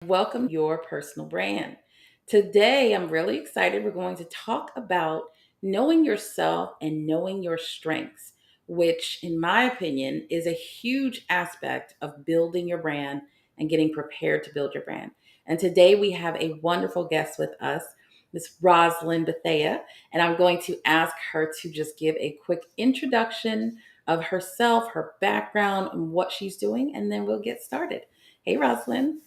welcome your personal brand. Today, I'm really excited. We're going to talk about knowing yourself and knowing your strengths, which, in my opinion, is a huge aspect of building your brand and getting prepared to build your brand. And today, we have a wonderful guest with us, Miss Roslyn Bethea, and I'm going to ask her to just give a quick introduction of herself, her background, and what she's doing, and then we'll get started. Hey, Roslyn.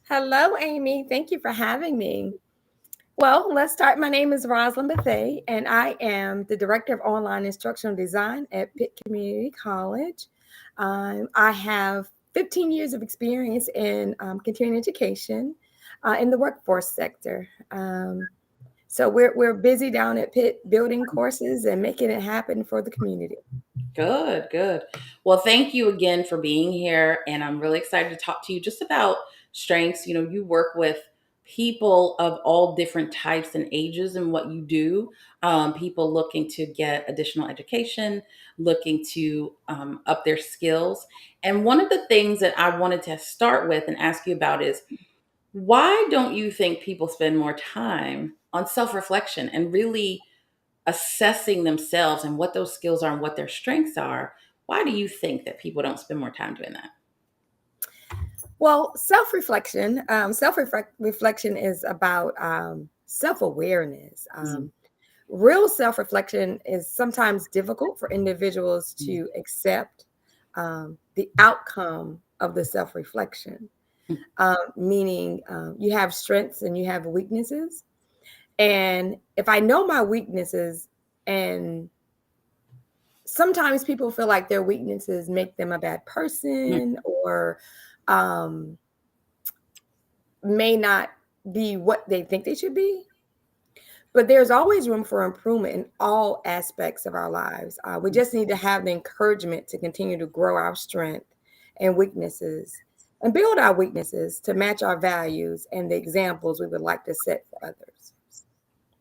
Hello, Amy. Thank you for having me. Well, let's start. My name is Roslyn Bethea, and I am the Director of Online Instructional Design at Pitt Community College. I have 15 years of experience in continuing education in the workforce sector. So we're busy down at Pitt building courses and making it happen for the community. Good, good. Well, thank you again for being here. And I'm really excited to talk to you just about strengths. You work with people of all different types and ages and what you do. People looking to get additional education, looking to up their skills. And one of the things that I wanted to start with and ask you about is why don't you think people spend more time on self reflection and really assessing themselves and what those skills are and what their strengths are? Why do you think that people don't spend more time doing that? Well, self reflection is about self awareness. Mhm. Real self reflection is sometimes difficult for individuals to accept the outcome of the self reflection, meaning you have strengths and you have weaknesses. And if I know my weaknesses, and sometimes people feel like their weaknesses make them a bad Mhm. person or um, may not be what they think they should be. But there's always room for improvement in all aspects of our lives. We just need to have the encouragement to continue to grow our strength and weaknesses and build our weaknesses to match our values and the examples we would like to set for others.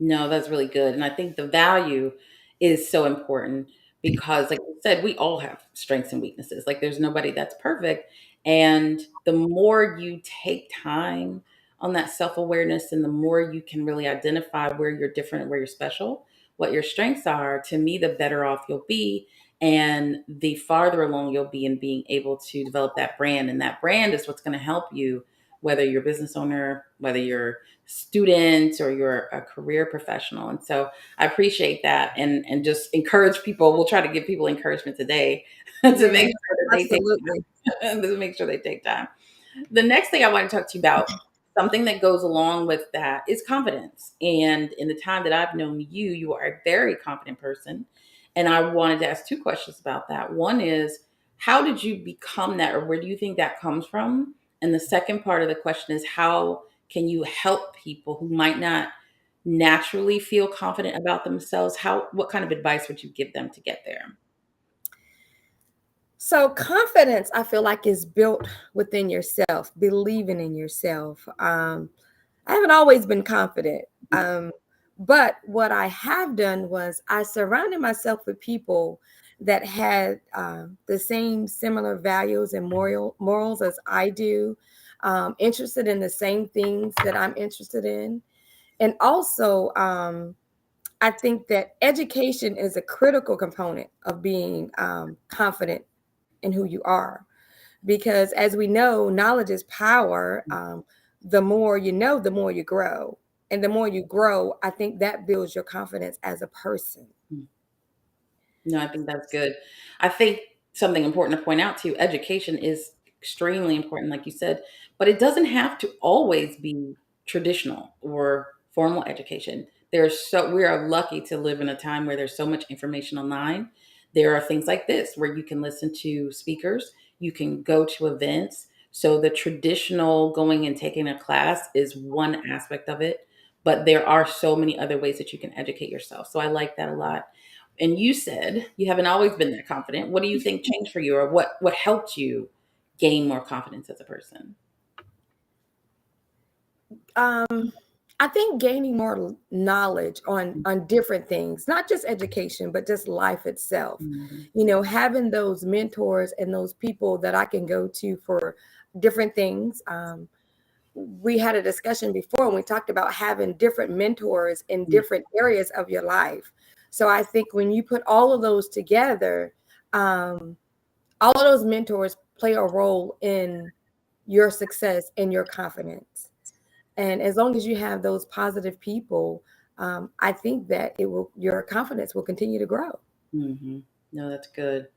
No, that's really good. And I think the value is so important because, like you said, we all have strengths and weaknesses. Like, there's nobody that's perfect. And the more you take time on that self awareness and the more you can really identify where you're different, where you're special, what your strengths are, to me, the better off you'll be. And the farther along you'll be in being able to develop that brand. And that brand is what's going to help you, whether you're a business owner, whether you're student or you're a career professional. And so I appreciate that and just encourage people. We'll try to give people encouragement today to Yeah, make sure that they take absolutely. to make sure they take time. The next thing I want to talk to you about, something that goes along with that, is confidence. And in the time that I've known you, you are a very confident person. And I wanted to ask two questions about that. One is, how did you become that, or where do you think that comes from? And the second part of the question is, how can you help people who might not naturally feel confident about themselves? What kind of advice would you give them to get there? So confidence, I feel like, is built within yourself, believing in yourself. I haven't always been confident. But what I have done was I surrounded myself with people that had the same similar values and morals as I do, interested in the same things that I'm interested in. And also, I think that education is a critical component of being confident in who you are. Because as we know, knowledge is power. The more you know, the more you grow. And the more you grow, I think that builds your confidence as a person. No, I think that's good. I think something important to point out too, education is extremely important, like you said, but it doesn't have to always be traditional or formal education. We are lucky to live in a time where there's so much information online. There are things like this where you can listen to speakers, you can go to events. So the traditional going and taking a class is one aspect of it, but there are so many other ways that you can educate yourself. So I like that a lot. And you said you haven't always been that confident. What do you think changed for you, or what helped you gain more confidence as a person? Um, I think gaining more knowledge on different things, not just education, but just life itself. Mhm. Having those mentors and those people that I can go to for different things. we had a discussion before, and we talked about having different mentors in Mm, different areas of your life. So I think when you put all of those together, um, all of those mentors play a role in your success and your confidence. And as long as you have those positive people, I think that your confidence will continue to grow. mhm. No, that's good.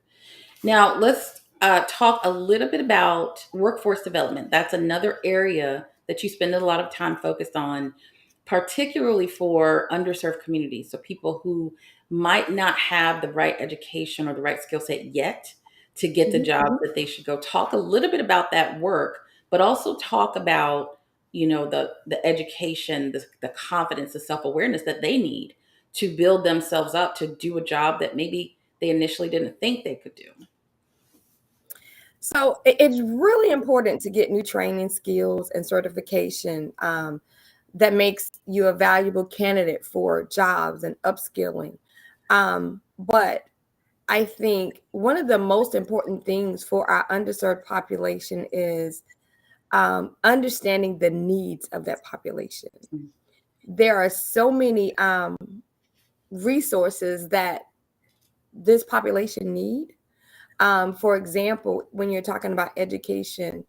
Now, let's talk a little bit about workforce development. That's another area that you spend a lot of time focused on, particularly for underserved communities. So, people who might not have the right education or the right skill set yet to get the Mhm. jobs that they should go. Talk a little bit about that work, but also talk about the education, the confidence, the self awareness that they need to build themselves up to do a job that maybe they initially didn't think they could do. So it's really important to get new training skills and certification that makes you a valuable candidate for jobs and upskilling. But I think one of the most important things for our underserved population is understanding the needs of that population. Mm, There are so many resources that this population need. For example, when you're talking about education,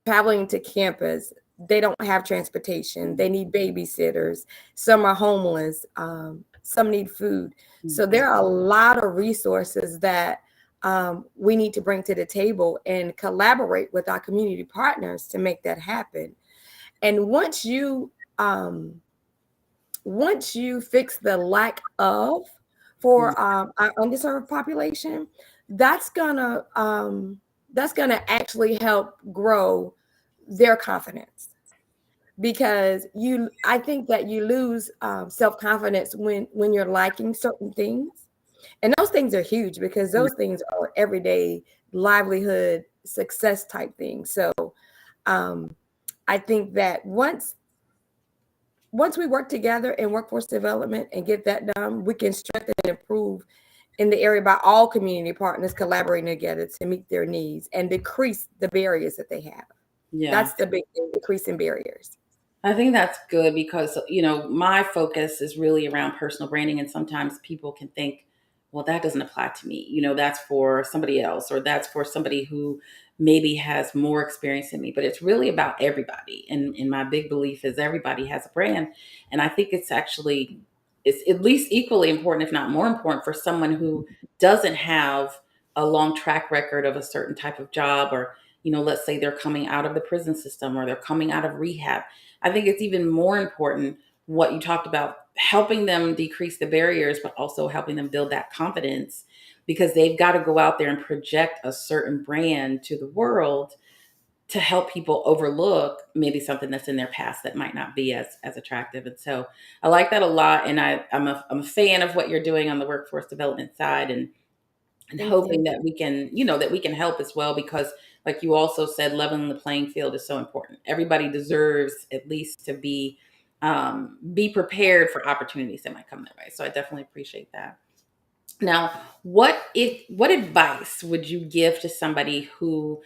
traveling to campus, they don't have transportation. mm, They need babysitters. Some are homeless. Some need food. So mhm. there are a lot of resources that we need to bring to the table and collaborate with our community partners to make that happen. And once you fix the lack of Mm, for our underserved population, that's gonna actually help grow their confidence, because you I think that you lose self-confidence when you're liking certain things, and those things are huge because mm, those things are everyday livelihood success type things. So um, I think that once we work together in workforce development and get that done, we can strengthen and improve in the area by all community partners collaborating together to meet their needs and decrease the barriers that they have. yeah. That's the big thing, decreasing barriers. I think that's good because, my focus is really around personal branding. And sometimes people can think, well, that doesn't apply to me. That's for somebody else, or that's for somebody who maybe has more experience than me. But it's really about everybody. And my big belief is everybody has a brand. And I think it's at least equally important, if not more important, for someone who doesn't have a long track record of a certain type of job, or, let's say they're coming out of the prison system or they're coming out of rehab. I think it's even more important what you talked about, helping them decrease the barriers, but also helping them build that confidence, because they've got to go out there and project a certain brand to the world to help people overlook maybe something that's in their past that might not be as attractive. And so I like that a lot. And I'm a fan of what you're doing on the workforce development side, and Thank hoping you. that we can help as well, because like you also said, leveling the playing field is so important. Everybody deserves at least to be prepared for opportunities that might come their way. So I definitely appreciate that. Now, what advice would you give to somebody who,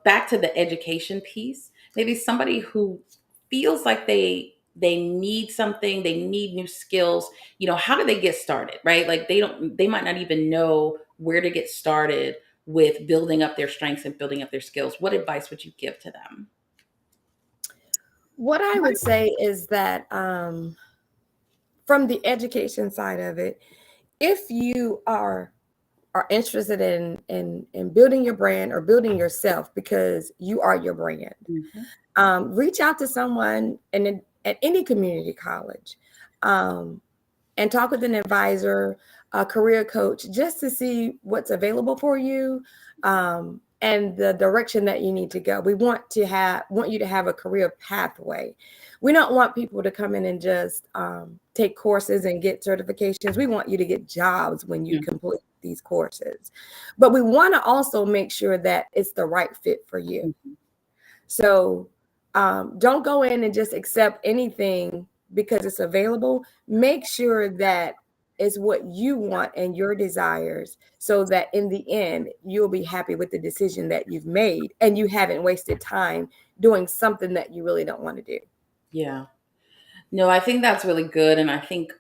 back to the education piece, maybe somebody who feels like they need something, they need new skills, how do they get started, right? Like they might not even know where to get started with building up their strengths and building up their skills. What advice would you give to them? What I would say is that from the education side of it, if you are interested in building your brand or building yourself because you are your brand, Mhm. reach out to someone at any community college, um, and talk with an advisor, a career coach, just to see what's available for you, and the direction that you need to go. We want you to have a career pathway. We don't want people to come in and just take courses and get certifications. We want you to get jobs when you Mhm. complete these courses, but we want to also make sure that it's the right fit for you. Mhm. So don't go in and just accept anything because it's available. Make sure that is what you want and your desires, so that in the end you'll be happy with the decision that you've made and you haven't wasted time doing something that you really don't want to do. Yeah. No, I think that's really good. And I think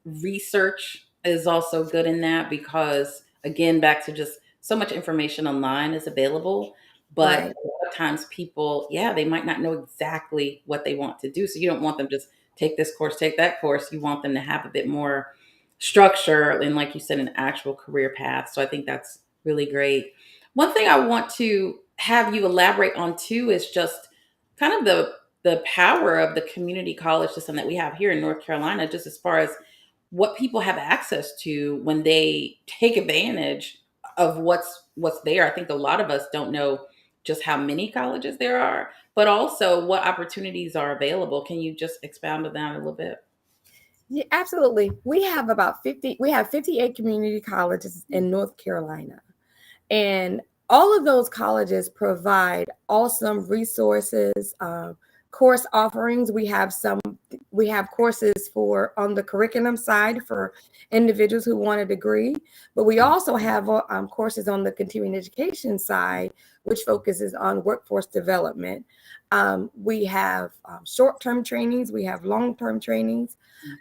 research is also good in that because, again, back to just so much information online is available. But Right. a lot of times people, yeah, they might not know exactly what they want to do. So you don't want them just take this course, take that course. You want them to have a bit more structure and, like you said, an actual career path. So I think that's really great. One thing I want to have you elaborate on too is just kind of the power of the community college system that we have here in North Carolina, just as far as what people have access to when they take advantage of what's there. I think a lot of us don't know just how many colleges there are, but also what opportunities are available. Can you just expound on that a little bit? Yeah, absolutely. We have 58 community colleges in North Carolina. And all of those colleges provide awesome resources, course offerings. We have courses for on the curriculum side for individuals who want a degree, but we also have courses on the continuing education side, which focuses on workforce development. We have short-term trainings, we have long-term trainings,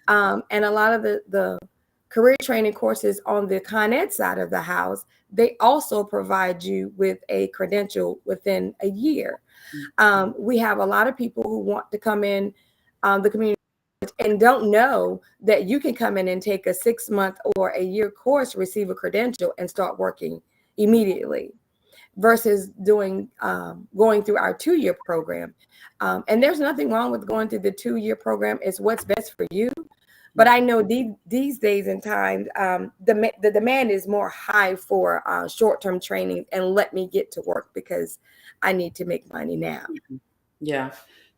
and a lot of the career training courses on the Con Ed side of the house, they also provide you with a credential within a year. We have a lot of people who want to come in the community and don't know that you can come in and take a 6 month or a year course, receive a credential, and start working immediately versus doing going through our 2 year program. And there's nothing wrong with going through the 2 year program. It's what's best for you. But I know these days and times, the demand is more high for short-term training and let me get to work because I need to make money now. Yeah.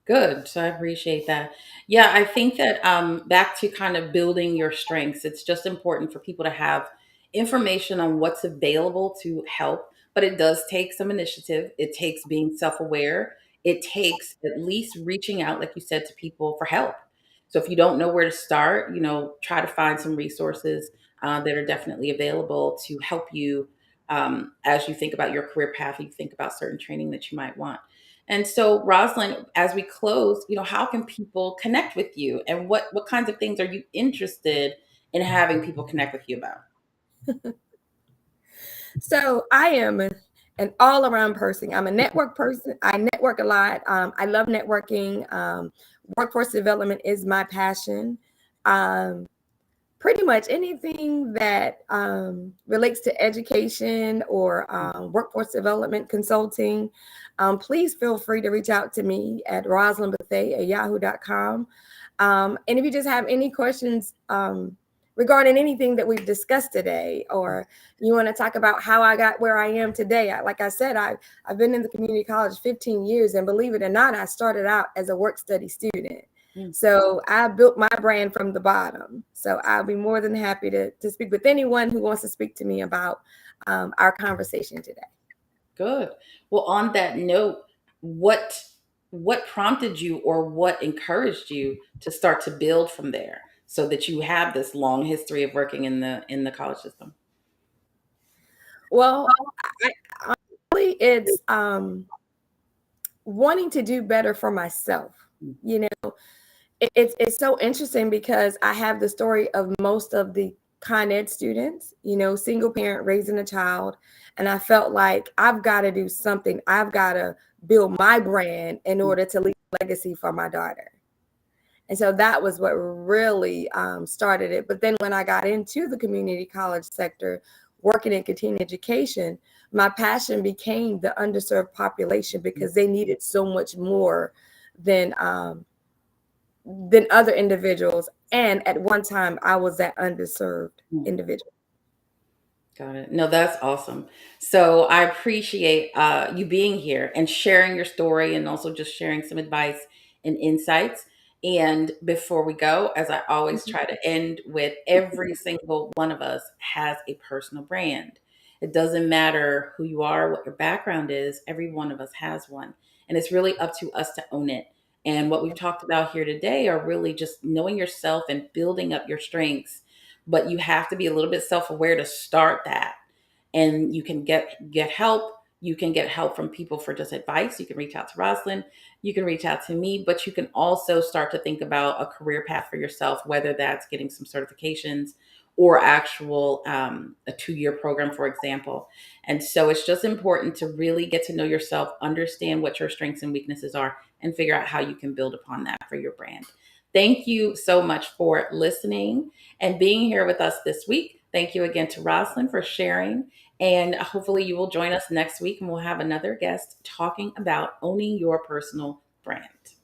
Good. So I appreciate that. Yeah, I think that back to kind of building your strengths, it's just important for people to have information on what's available to help, but it does take some initiative. It takes being self-aware. It takes at least reaching out, like you said, to people for help. So if you don't know where to start, try to find some resources that are definitely available to help you as you think about your career path, you think about certain training that you might want. And so, Rosalind, as we close, how can people connect with you, and what kinds of things are you interested in having people connect with you about? So I am an all-around person. I'm a network person. I network a lot. I love networking. Workforce development is my passion. Um, Pretty much anything that relates to education or workforce development consulting, please feel free to reach out to me at roslynbethea@yahoo.com. And if you just have any questions regarding anything that we've discussed today, or you want to talk about how I got where I am today, like I said, I've been in the community college 15 years, and believe it or not, I started out as a work study student. Mm, So I built my brand from the bottom. So I'll be more than happy to speak with anyone who wants to speak to me about our conversation today. good. Well, on that note, what what prompted you, or what encouraged you to start to build from there, so that you have this long history of working in the college system? Well, honestly, it's wanting to do better for myself. Mm, You know, it's so interesting because I have the story of most of the Con Ed students, single parent raising a child. And I felt like I've got to do something. I've got to build my brand in mm, order to leave a legacy for my daughter. And so that was what really started it. But then when I got into the community college sector, working in continuing education, my passion became the underserved population mm, because they needed so much more than than other individuals. And at one time, I was that underserved mm. individual. Got it. No, that's awesome. So I appreciate you being here and sharing your story, and also just sharing some advice and insights. And before we go, as I always Mhm. try to end with, every single one of us has a personal brand. It doesn't matter who you are, what your background is, every one of us has one. And it's really up to us to own it. And what we've talked about here today are really just knowing yourself and building up your strengths, but you have to be a little bit self-aware to start that. And you can get help. You can get help from people for just advice. You can reach out to Roslyn. You can reach out to me, but you can also start to think about a career path for yourself, whether that's getting some certifications or actual a 2-year program, for example. And so it's just important to really get to know yourself, understand what your strengths and weaknesses are, and figure out how you can build upon that for your brand. Thank you so much for listening and being here with us this week. Thank you again to Roslyn for sharing. And hopefully, you will join us next week and we'll have another guest talking about owning your personal brand.